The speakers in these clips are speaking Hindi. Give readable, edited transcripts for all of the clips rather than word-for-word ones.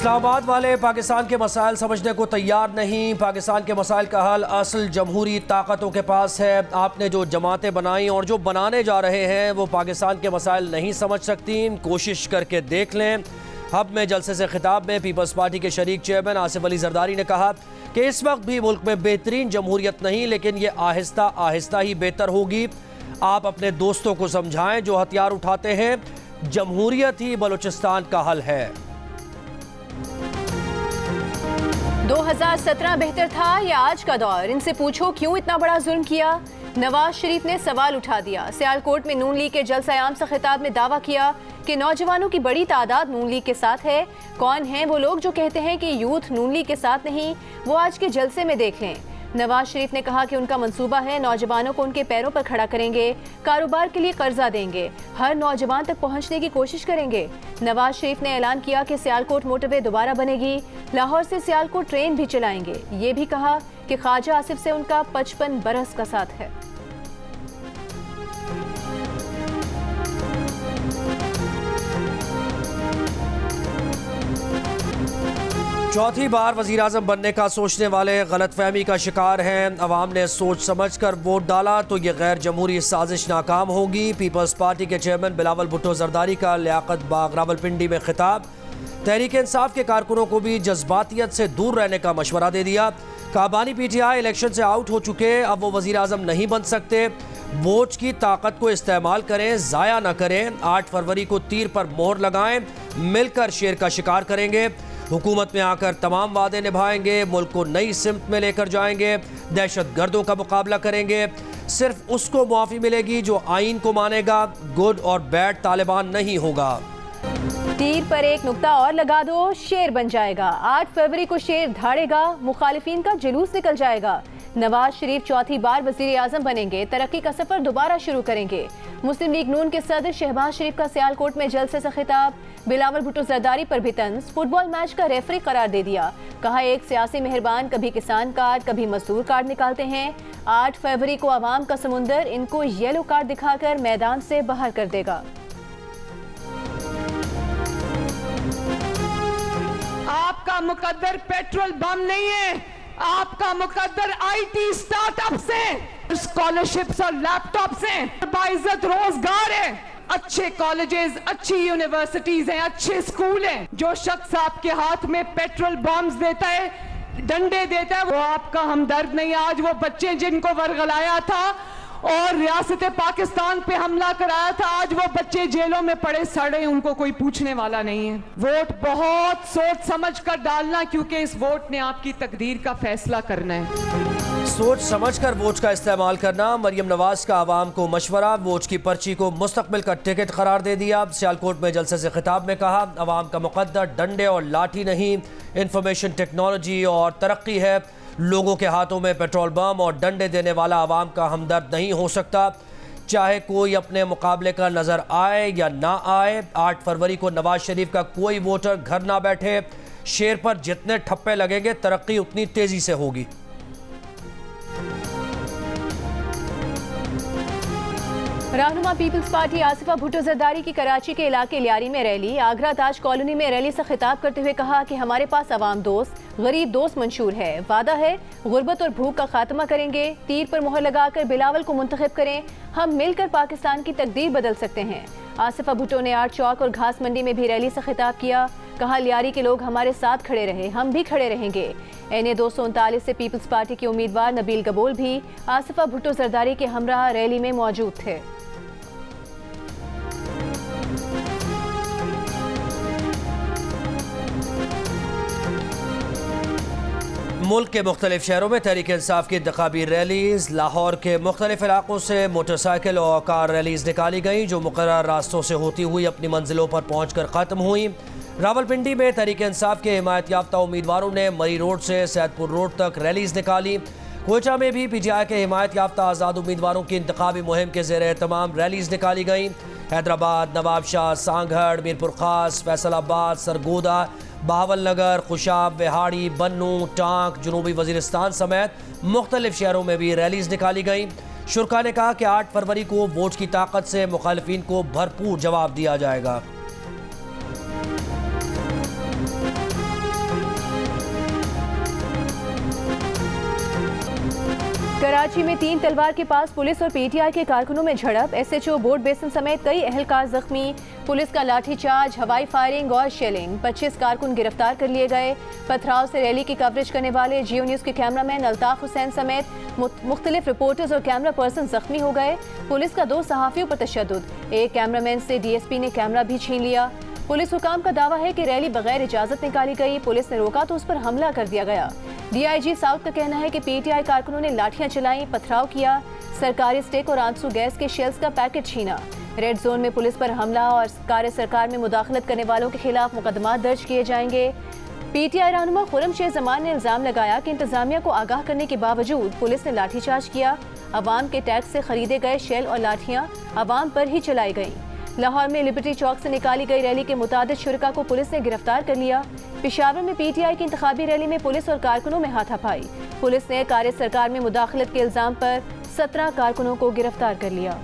इस्लामाबाद वाले पाकिस्तान के मसाइल समझने को तैयार नहीं। पाकिस्तान के मसाइल का हल असल जमहूरी ताकतों के पास है। आपने जो जमातें बनाई और जो बनाने जा रहे हैं वो पाकिस्तान के मसाइल नहीं समझ सकती। कोशिश करके देख लें। हब में जलसे से खिताब में पीपल्स पार्टी के शरीक चेयरमैन आसिफ अली जरदारी ने कहा कि इस वक्त भी मुल्क में बेहतरीन जमहूरियत नहीं, लेकिन ये आहिस्ता आहिस्ता ही बेहतर होगी। आप अपने दोस्तों को समझाएं जो हथियार उठाते हैं, जमहूरियत ही बलूचिस्तान का हल है। 2017 बेहतर था या आज का दौर? इनसे पूछो क्यों इतना बड़ा जुल्म किया। नवाज शरीफ ने सवाल उठा दिया। सियालकोट में नून लीग के जलसा-ए-आम से खिताब में दावा किया कि नौजवानों की बड़ी तादाद नून लीग के साथ है। कौन हैं वो लोग जो कहते हैं कि यूथ नून लीग के साथ नहीं? वो आज के जलसे में देख लें। नवाज शरीफ ने कहा कि उनका मंसूबा है नौजवानों को उनके पैरों पर खड़ा करेंगे, कारोबार के लिए कर्जा देंगे, हर नौजवान तक पहुंचने की कोशिश करेंगे। नवाज शरीफ ने ऐलान किया कि सियालकोट मोटरवे दोबारा बनेगी, लाहौर से सियालकोट ट्रेन भी चलाएंगे। ये भी कहा कि ख्वाजा आसिफ से उनका 55 बरस का साथ है। चौथी बार वज़ीर आज़म बनने का सोचने वाले गलतफहमी का शिकार हैं। अवाम ने सोच समझ कर वोट डाला तो ये गैर जमहूरी साजिश नाकाम होगी। पीपल्स पार्टी के चेयरमैन बिलावल भुट्टो जरदारी का लियाकत बाग रावलपिंडी में खिताब। तहरीक इंसाफ के कारकुनों को भी जज्बातियत से दूर रहने का मशवरा दे दिया। काबानी पीटीआई इलेक्शन से आउट हो चुके, अब वो वज़ीर आज़म नहीं बन सकते। वोट की ताकत को इस्तेमाल करें, ज़ाया न करें। 8 फरवरी को तीर पर मोहर लगाएं, मिलकर शेर का शिकार करेंगे। हुकूमत में आकर तमाम वादे निभाएंगे, मुल्क को नई सिमत में लेकर जाएंगे, दहशत गर्दों का मुकाबला करेंगे। सिर्फ उसको मुआफ़ी मिलेगी जो आइन को मानेगा। गुड और बैड तालिबान नहीं होगा। तीर पर एक नुक्ता और लगा दो, शेर बन जाएगा। 8 फरवरी को शेर धाड़ेगा, मुखालिफिन का जुलूस निकल जाएगा। नवाज शरीफ चौथी बार वज़ीर आज़म बनेंगे, तरक्की का सफर दोबारा शुरू करेंगे। मुस्लिम लीग नून के सदर शहबाज शरीफ का सियालकोट में जलसे से खिताब। बिलावल भुट्टो जरदारी पर भी तंज। फुटबॉल मैच का रेफरी करार दे दिया। कहा एक सियासी मेहरबान कभी किसान कार्ड कभी मजदूर कार्ड निकालते हैं। 8 फरवरी को आवाम का समुंदर इनको येलो कार्ड दिखाकर मैदान से बाहर कर देगा। आपका मुकद्दर पेट्रोल बम नहीं है, आपका मुकद्दर आईटी स्टार्टअप से, स्कॉलरशिप्स और लैपटॉप से, बाइज्जत रोजगार है। अच्छे कॉलेजेस, अच्छी यूनिवर्सिटीज हैं, अच्छे स्कूल हैं। जो शख्स आपके हाथ में पेट्रोल बॉम्ब्स देता है, डंडे देता है, वो आपका हमदर्द नहीं है। आज वो बच्चे जिनको वर्गलाया था और रियासत पाकिस्तान पे हमला कराया था, आज वो बच्चे जेलों में पड़े सड़े, उनको कोई पूछने वाला नहीं है। वोट बहुत सोच समझ कर डालना, क्योंकि इस वोट ने आपकी तकदीर का फैसला करना है। सोच समझ कर वोट का इस्तेमाल करना। मरियम नवाज का आवाम को मशवरा। वोट की पर्ची को मुस्तकबिल का टिकट करार दे दिया। सियालकोट में जलसे से खिताब में कहा आवाम का मुकद्दर डंडे और लाठी नहीं, इंफॉर्मेशन टेक्नोलॉजी और तरक्की है। लोगों के हाथों में पेट्रोल बम और डंडे देने वाला आवाम का हमदर्द नहीं हो सकता, चाहे कोई अपने मुकाबले का नजर आए या ना आए। 8 फरवरी को नवाज शरीफ का कोई वोटर घर ना बैठे। शेर पर जितने ठप्पे लगेंगे तरक्की उतनी तेजी से होगी। रहनुमा पीपल्स पार्टी आसिफा भुट्टो जरदारी की कराची के इलाके लियारी में रैली। आगरा ताज कॉलोनी में रैली से खिताब करते हुए कहा कि हमारे पास अवाम दोस्त, गरीब दोस्त मंशूर है। वादा है गुर्बत और भूख का खात्मा करेंगे। तीर पर मोहर लगाकर बिलावल को मुंतखब करें, हम मिलकर पाकिस्तान की तकदीर बदल सकते हैं। आसिफा भुट्टो ने आर्ट चौक और घास मंडी में भी रैली से खिताब किया। कहा लियारी के लोग हमारे साथ खड़े रहे, हम भी खड़े रहेंगे। NA 239 से पीपल्स पार्टी के उम्मीदवार नबील गबोल भी आसिफा भुट्टो जरदारी के हमराह रैली में मौजूद थे। मुल्क के मुख्तलिफ शहरों में तहरीक इंसाफ की इंतखाबी रैलीज। लाहौर के मुख्तलिफ इलाकों से मोटरसाइकिल और कार रैलीज निकाली गई, जो मुकर्रर रास्तों से होती हुई अपनी मंजिलों पर पहुँच कर ख़त्म हुई। रावलपिंडी में तहरीक इंसाफ के हिमायत याफ्ता उम्मीदवारों ने मरी रोड से सैदपुर रोड तक रैलीज निकाली। कोयटा में भी PTI के हिमायत याफ्ता आज़ाद उम्मीदवारों की इंतखाबी मुहिम के ज़ेर एहतमाम रैलीज निकाली गई। हैदराबाद, नवाबशाह, सांगड़, मीरपुर खास, फैसलाबाद, सरगोदा, बहावलनगर, खुशाब, विहाड़ी, बन्नू, टांक, जनूबी वजीरिस्तान समेत मुख्तलिफ शहरों में भी रैलीज निकाली गई। शुरा ने कहा कि 8 फरवरी को वोट की ताकत से मुखालिफिन को भरपूर जवाब दिया जाएगा। कराची में 3 तलवार के पास पुलिस और पीटीआई के कारकुनों में झड़प। एसएचओ बोर्ड बेसन समेत कई अहलकार जख्मी। पुलिस का लाठीचार्ज, हवाई फायरिंग और शेलिंग। 25 कारकुन गिरफ्तार कर लिए गए। पथराव से रैली की कवरेज करने वाले जियो न्यूज़ के कैमरामैन अल्ताफ हुसैन समेत मुख्तलिफ रिपोर्टर्स और कैमरा पर्सन जख्मी हो गए। पुलिस का 2 सहाफियों पर तशद्दुद। एक कैमरामैन से डीएसपी ने कैमरा भी छीन लिया। पुलिस हुकाम का दावा है कि रैली बगैर इजाजत निकाली गई। पुलिस ने रोका तो उस पर हमला कर दिया गया। डीआईजी साउथ का कहना है कि पीटीआई कारकुनों ने लाठियां चलाई, पथराव किया, सरकारी स्टेक और आंसू गैस के शेल्स का पैकेट छीना। रेड जोन में पुलिस पर हमला और कार्य सरकार में मुदाखलत करने वालों के खिलाफ मुकदमा दर्ज किए जाएंगे। पीटीआई रहनुमा खुर्रमशेह जमान ने इल्जाम लगाया कि इंतजामिया को आगाह करने के बावजूद पुलिस ने लाठीचार्ज किया। अवाम के टैक्स से खरीदे गए शेल और लाठियां अवाम पर ही चलाई गई। लाहौर में लिबर्टी चौक से निकाली गई रैली के मुतादिद शुरका को पुलिस ने गिरफ्तार कर लिया। पेशावर में पीटीआई की इंतखाबी रैली में पुलिस और कारकुनों में हाथापाई। पुलिस ने कार्य सरकार में मुदाखलत के इल्जाम पर 17 कारकुनों को गिरफ्तार कर लिया।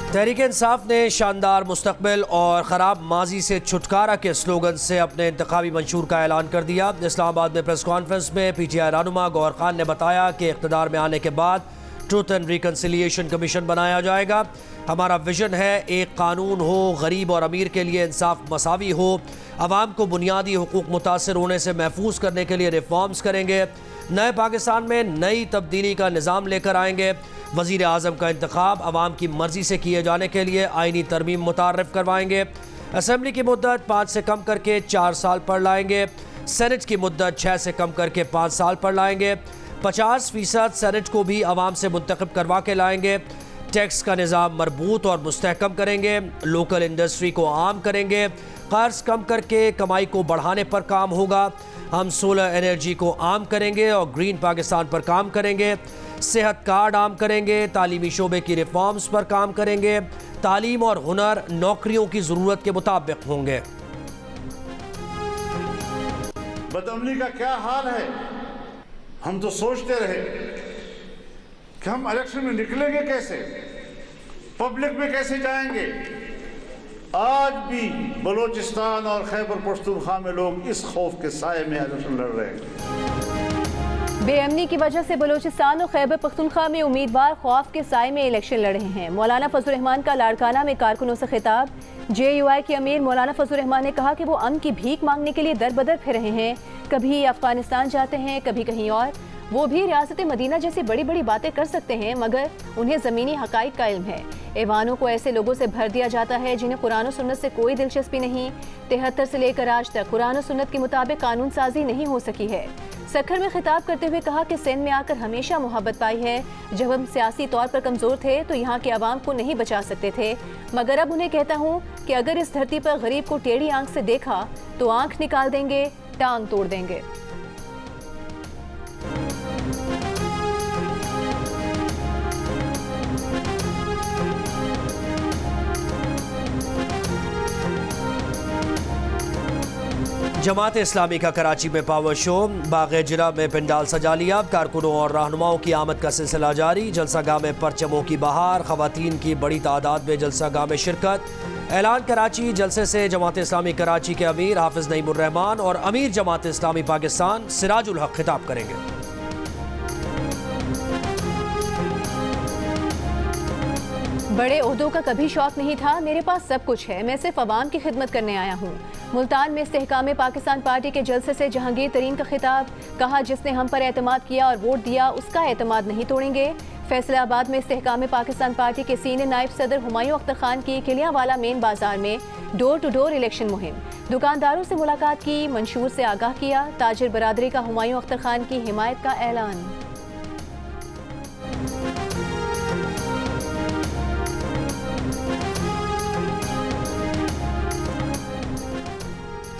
तहरीक इंसाफ ने शानदार मुस्तकबिल और ख़राब माजी से छुटकारा के स्लोगन से अपने इंतखाबी मंशूर का ऐलान कर दिया। इस्लामाबाद में प्रेस कॉन्फ्रेंस में पीटीआई रहनुमा गौहर खान ने बताया कि इक़्तिदार में आने के बाद ट्रूथ एंड रिकन्सिलिएशन कमीशन बनाया जाएगा। हमारा विजन है एक कानून हो, गरीब और अमीर के लिए इंसाफ मसावी हो, अवाम को बुनियादी हुकूक मुतासर होने से महफूज करने के लिए रिफॉर्म्स करेंगे। नए पाकिस्तान में नई तब्दीली का निज़ाम लेकर आएंगे। वज़ीर आज़म का इंतखाब अवाम की मर्ज़ी से किए जाने के लिए आइनी तरमीम मुतारफ़ करवाएंगे। असम्बली की मुद्दत 5 से कम करके 4 साल पर लाएंगे। सेनेट की मुद्दत 6 से कम करके 5 साल पर लाएंगे। 50% सेनेट को भी अवाम से मुंतखब करवा के लाएंगे। टैक्स का निज़ाम मरबूत और मुस्तहकम करेंगे। लोकल इंडस्ट्री को आम करेंगे। कर्ज कम करके कमाई को बढ़ाने पर काम होगा। हम सोलर एनर्जी को आम करेंगे और ग्रीन पाकिस्तान पर काम करेंगे। सेहत कार्ड आम करेंगे। तालीमी शोबे की रिफॉर्म्स पर काम करेंगे। तालीम और हुनर नौकरियों की ज़रूरत के मुताबिक होंगे। बदअमनी का क्या हाल है? हम तो सोचते रहे कि हम इलेक्शन में निकलेंगे कैसे, पब्लिक में कैसे जाएंगे। आज भी बलूचिस्तान और खैबर पख्तूनख्वा में लोग इस खौफ के साए में इलेक्शन लड़ रहे हैं। बेअमनी की वजह से बलूचिस्तान और खैबर पख्तूनख्वा में उम्मीदवार खौफ के साए में इलेक्शन लड़ रहे हैं। मौलाना फजल रहमान का लाड़काना में कारकुनों से खिताब। JUI के अमीर मौलाना फजल रहमान ने कहा कि वो अमन की भीख मांगने के लिए दर बदर फिर रहे हैं। कभी अफगानिस्तान जाते हैं, कभी कहीं और। वो भी रियासत मदीना जैसी बड़ी बड़ी बातें कर सकते हैं, मगर उन्हें ज़मीनी हक़ाइक़ का इल्म है। ऐवानों को ऐसे लोगों से भर दिया जाता है जिन्हें कुरान और सुन्नत से कोई दिलचस्पी नहीं। 73 से लेकर आज तक कुरान और सुन्नत के मुताबिक कानून साजी नहीं हो सकी है। सखर में खिताब करते हुए कहा कि सिंध में आकर हमेशा मोहब्बत पाई है। जब हम सियासी तौर पर कमज़ोर थे तो यहाँ के अवाम को नहीं बचा सकते थे, मगर अब उन्हें कहता हूँ कि अगर इस धरती पर गरीब को टेढ़ी आंख से देखा तो आंख निकाल देंगे, टांग तोड़ देंगे। जमात इस्लामी का कराची में पावर शो। बाग़े जिला में पंडाल सजा लिया। कारकुनों और रहनुमाओं की आमद का सिलसिला जारी। जलसागाह में परचमों की बहार। ख़वातीन की बड़ी तादाद में जलसागाह में शिरकत। ऐलान कराची जलसे से जमात इस्लामी कराची के अमीर हाफिज नईमुर रहमान और अमीर जमात इस्लामी पाकिस्तान सिराजुल हक खिताब करेंगे। बड़े ओहदों का कभी शौक नहीं था, मेरे पास सब कुछ है, मैं सिर्फ अवाम की खिदमत करने आया हूँ। मुल्तान में इस्तेहकाम पाकिस्तान पार्टी के जलसे से जहांगीर तरीन का खिताब। कहा जिसने हम पर एतमाद किया और वोट दिया उसका एतमाद नहीं तोड़ेंगे। फैसलाबाद में इस्तेहकाम पाकिस्तान पार्टी के सीनियर नायब सदर हुमायूं अख्तर खान की किलियांवाला मेन बाजार में डोर टू डोर इलेक्शन मुहिम। दुकानदारों से मुलाकात की, मंशूर से आगाह किया। ताजिर बरादरी का हुमायूं अख्तर खान की हिमायत का ऐलान।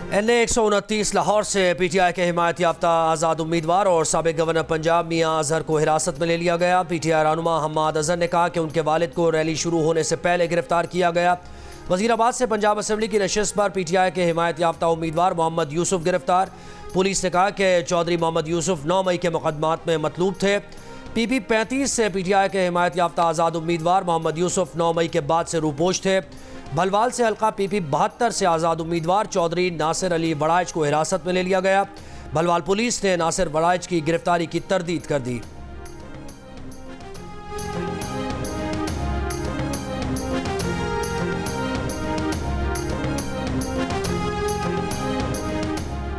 NA 129 लाहौर से PTI के हिमायत याफ्ता आज़ाद उम्मीदवार और साबिक गवर्नर पंजाब मियां अजहर को हिरासत में ले लिया गया। PTI रहनुमा हम्माद अजहर ने कहा कि उनके वालिद को रैली शुरू होने से पहले गिरफ्तार किया गया। वजीराबाद से पंजाब असेंबली की नशिस्त पर PTI के हिमायत याफ्ता उम्मीदवार मोहम्मद यूसुफ गिरफ्तार। पुलिस ने कहा कि चौधरी मोहम्मद यूसुफ 9 मई के मुकदमात में मतलूब थे। PP 35 से PTI के हिमायत याफ्ता आज़ाद उम्मीदवार मोहम्मद यूसुफ 9 मई के बाद से रूपोश थे। भलवाल से हल्का PP 72 से आज़ाद उम्मीदवार चौधरी नासिर अली वड़ाइच को हिरासत में ले लिया गया। भलवाल पुलिस ने नासिर वड़ाइच की गिरफ्तारी की तरदीद कर दी।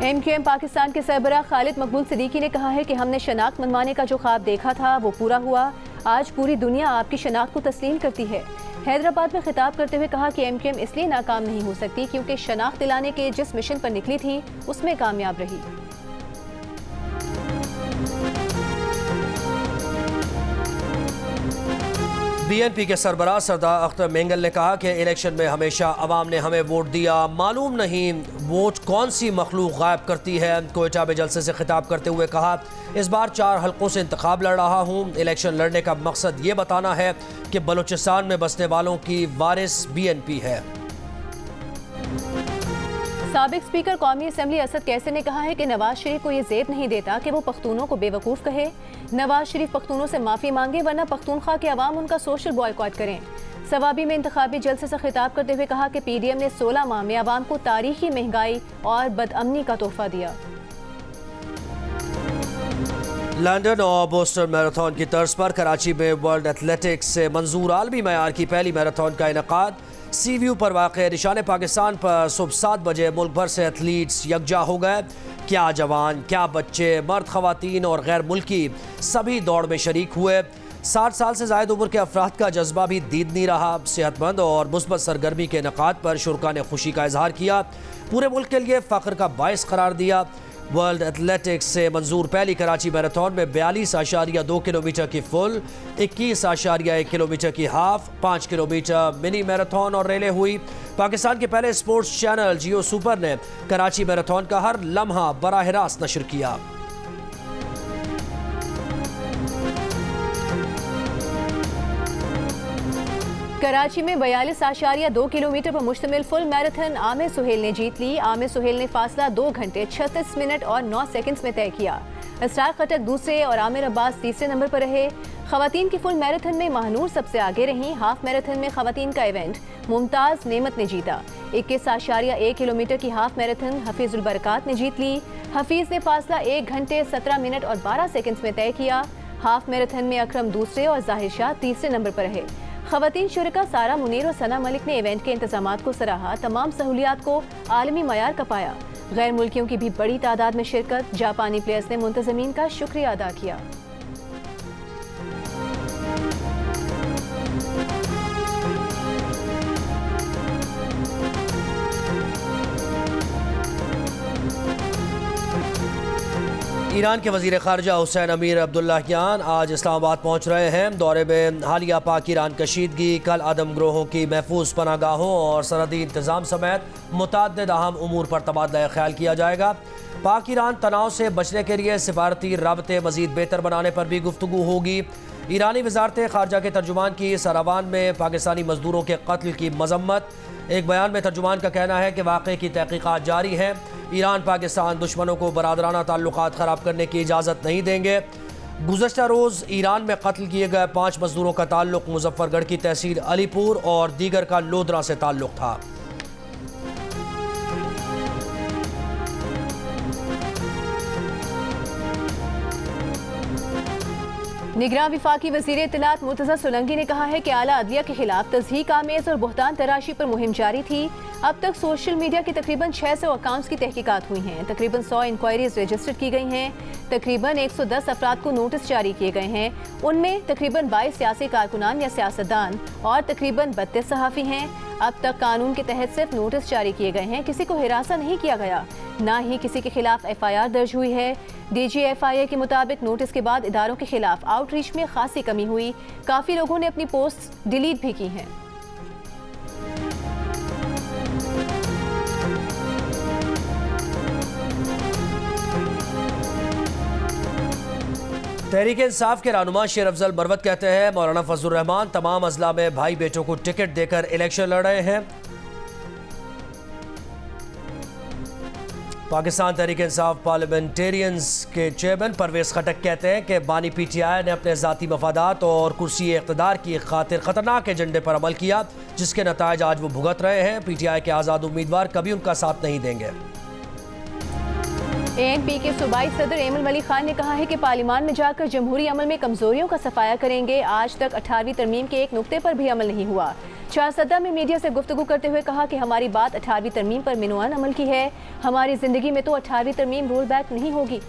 MQM पाकिस्तान के सरबराह खालिद मकबूल सिद्दीकी ने कहा है कि हमने शनाख्त मनवाने का जो ख्वाब देखा था वो पूरा हुआ। आज पूरी दुनिया आपकी शनाख्त को तस्लीम करती है। हैदराबाद में खिताब करते हुए कहा कि MQM इसलिए नाकाम नहीं हो सकती क्योंकि शनाख्त दिलाने के जिस मिशन पर निकली थी उसमें कामयाब रही। BNP के सरबराह सरदार अख्तर मेंगल ने कहा कि इलेक्शन में हमेशा अवाम ने हमें वोट दिया, मालूम नहीं वोट कौन सी मखलूक गायब करती है। कोयटा में जलसे से खिताब करते हुए कहा, इस बार 4 हल्कों से इंतखाब लड़ रहा हूँ। इलेक्शन लड़ने का मकसद ये बताना है कि बलूचिस्तान में बसने वालों की वारिस BNP है। साबिक स्पीकर कौमी असम्बली असद कैसे ने कहा है कि नवाज शरीफ को ये ज़ेब नहीं देता कि वो पख्तूनों को बेवकूफ़ कहे। नवाज शरीफ पख्तूनों से माफ़ी मांगे वरना पख्तूनख्वा के अवाम उनका सोशल बॉयकॉट करें। सवाबी में इंतखाबी जलसे से खिताब करते हुए कहा कि PDM ने 16 माह में अवाम को तारीखी महंगाई और बदअमनी का तोहफा दिया। लंदन और बोस्टन मैराथन की तर्ज पर कराची में वर्ल्ड एथलेटिक्स से मंजूर आलमी मयार की पहली मैराथन का इनेकाद। सी व्यू पर वाक़ निशान पाकिस्तान पर सुबह 7 बजे मुल्क भर से एथलीट्स यकजा हो गए। क्या जवान, क्या बच्चे, मर्द, ख़वातीन और गैर मुल्की सभी दौड़ में शरीक हुए। 60 साल से ज़ायद उम्र के अफराद का जज्बा भी दीद नहीं रहा। सेहतमंद और मुस्बत सरगर्मी के इनेकाद पर शुरका ने खुशी का इजहार किया, पूरे मुल्क के लिए फ़ख्र का बायस करार दिया। वर्ल्ड एथलेटिक्स से मंजूर पहली कराची मैराथन में 42.2 किलोमीटर की फुल, 21.1 किलोमीटर की हाफ, 5 किलोमीटर मिनी मैराथन और रेले हुई। पाकिस्तान के पहले स्पोर्ट्स चैनल जियो सुपर ने कराची मैराथन का हर लम्हा बराह रास्त नशर किया। कराची में 42.2 किलोमीटर पर मुश्तमिल फुल मैराथन आमिर सुहेल ने जीत ली। आमिर सुहेल ने फासला 2 घंटे 36 मिनट और 9 सेकंड्स में तय किया। इसरार खटक दूसरे और आमिर अब्बास तीसरे नंबर पर रहे। खवातीन की फुल मैराथन में महानूर सबसे आगे रहीं। हाफ मैराथन में खवातीन का इवेंट मुमताज़ नेमत ने जीता। 21.1 किलोमीटर की हाफ मैराथन हफीजुल बरकात ने जीत ली। हफीज ने फासला 1 घंटे 17 मिनट और 12 सेकंड्स में तय किया। हाफ मैराथन में अकरम दूसरे और जाहिर शाह तीसरे नंबर पर रहे। खवातीन शुरका सारा मुनीर और सना मलिक ने इवेंट के इंतजामात को सराहा, तमाम सहूलियात को आलमी मयार का पाया। गैर मुल्कियों की भी बड़ी तादाद में शिरकत। जापानी प्लेयर्स ने मुंतजमीन का शुक्रिया अदा किया। ईरान के वज़ीर ख़ारजा हुसैन अमीर अब्दुल्लाहियान आज इस्लामाबाद पहुँच रहे हैं। दौरे में हालिया पाक ईरान कशीदगी, कल आदम ग्रोहों की महफूज पनागाहों और सरहदी इंतज़ाम समेत मुतअद्दिद अहम उमूर पर तबादला ख्याल किया जाएगा। पाक ईरान तनाव से बचने के लिए सिफारती राबते मज़ीद बेहतर बनाने पर भी गुफ्तगू होगी। ईरानी वज़ारत ख़ारजा के तर्जुमान की सरावान में पाकिस्तानी मजदूरों के कत्ल की मजम्मत। एक बयान में तर्जुमान का कहना है कि वाक़े की तहक़ीक़ात जारी है। ईरान पाकिस्तान दुश्मनों को बरादराना ताल्लुकात ख़राब करने की इजाज़त नहीं देंगे। गुज़श्ता रोज़ ईरान में कत्ल किए गए 5 मजदूरों का ताल्लुक मुजफ्फरगढ़ की तहसील अलीपुर और दीगर का लोधरा से ताल्लुक था। निगरान विफाकी वज़ीर इत्तलात मुर्तज़ा सोलंकी ने कहा है कि आला अदलिया के खिलाफ तज़हीक आमेज़ और बुहतान तराशी पर मुहिम जारी थी। अब तक सोशल मीडिया की तकरीबन 600 अकाउंट्स की तहकीकात हुई हैं। तकरीबन 100 इंक्वायरीज रजिस्टर्ड की गई हैं। तकरीबन 110 अफराद को नोटिस जारी किए गए हैं। उनमें तकरीबन 22 सियासी कारकुनान या सियासतदान और तकरीबन 32 सहाफ़ी हैं। अब तक कानून के तहत सिर्फ नोटिस जारी किए गए हैं। किसी को हिरासा नहीं किया गया, ना ही किसी के खिलाफ FIR दर्ज हुई है। DGFIA के मुताबिक नोटिस के बाद इदारों के खिलाफ आउटरीच में खासी कमी हुई। काफ़ी लोगों ने अपनी पोस्ट डिलीट भी की हैं। तहरीक इंसाफ के रहनुमा शेर अफजल मरवत कहते हैं मौलाना फजलुर रहमान तमाम अजला में भाई बेटों को टिकट देकर इलेक्शन लड़ रहे हैं। पाकिस्तान तहरीक इंसाफ पार्लियामेंटेरियंस के चेयरमैन परवेज खटक कहते हैं कि बानी PTI ने अपने ज़ाती मफादात और कुर्सी इक़्तिदार की खातिर ख़तरनाक एजेंडे पर अमल किया, जिसके नताइज आज वो भुगत रहे हैं। PTI के आज़ाद उम्मीदवार कभी उनका साथ नहीं देंगे। ANP के सूबाई सदर एमल मलिक खान ने कहा है कि पार्लियामान में जाकर जमहूरी अमल में कमजोरियों का सफाया करेंगे। आज तक 18वीं तरमीम के एक नुक्ते पर भी अमल नहीं हुआ। शाहसदा में मीडिया से गुफ्तगू करते हुए कहा कि हमारी बात 18वीं तरमीम पर मिनुआन अमल की है। हमारी जिंदगी में तो 18वीं तरमीम रोल बैक नहीं होगी।